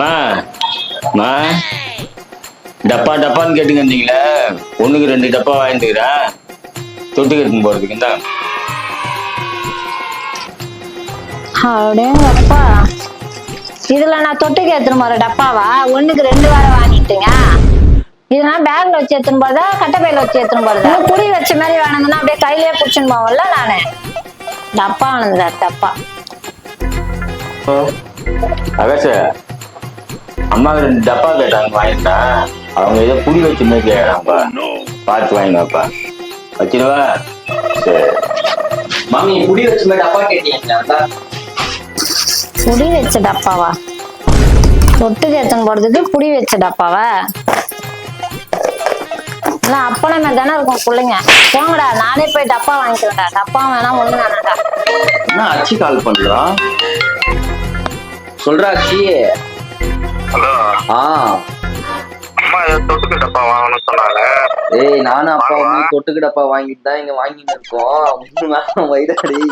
மா மா டப்பா டப்பான்னு கேட்டுங்க இருந்தீங்களே, ஒண்ணுக்கு 2 டப்பா வாங்கிட்டுக்கிறேன். தொட்டுக்கு எடுத்துன்னு போறதுக்கு தான். அப்படியேங்கப்பா, இதுல நான் தொட்டுக்கு எடுத்துன்னு போற டப்பாவா? ஒண்ணுக்கு 2 வேற வாங்கிட்டுங்க. இதெல்லாம் பேக்ல வச்சு எடுத்துன்னு போறதா, கட்டைப்பையில வச்சு எடுத்துன்னு போறதா? புடி வச்ச மாதிரி வேணுங்கன்னா அப்படியே கையிலேயே புடிச்சுன்னு போவோம்ல நானு. டப்பா வேணுங்க டப்பா. ஆகாஷ், அம்மா 2 டப்பா கேட்டாங்க, வாங்கிட்டேன். அவங்க ஏதோ புடி வச்ச மாதிரி கேட்கறாங்கப்பா, பார்த்து வாங்கினாப்பா. வச்சிருவா? சரி. மாமி புடி வச்ச மாதிரி டப்பா கேட்டீங்க. புடி வச்ச டப்பாவா? தொட்டுக்கு எடுத்துன்னு போறதுக்கு புடி வச்ச டப்பாவா? அப்பளமே தானே இருக்கும் பிள்ளைங்க. போங்கடா, நானே போய் டப்பா வாங்கிக்கிறேன்டா. டப்பா வேணா ஒண்ணு வேணாடா. என்ன அச்சி கால் பண்றான்? சொல்றா அச்சி. ஹலோ. அம்மா ஏதோ தொட்டுக்கு டப்பா வாங்கணும்னு சொன்னாங்க. ஏய், நானும் அப்பா வந்து தொட்டுக்கு டப்பா வாங்கிட்டு தான் இங்க வாங்கிட்டு இருக்கோம். 3 மாசம் வயிறாடி.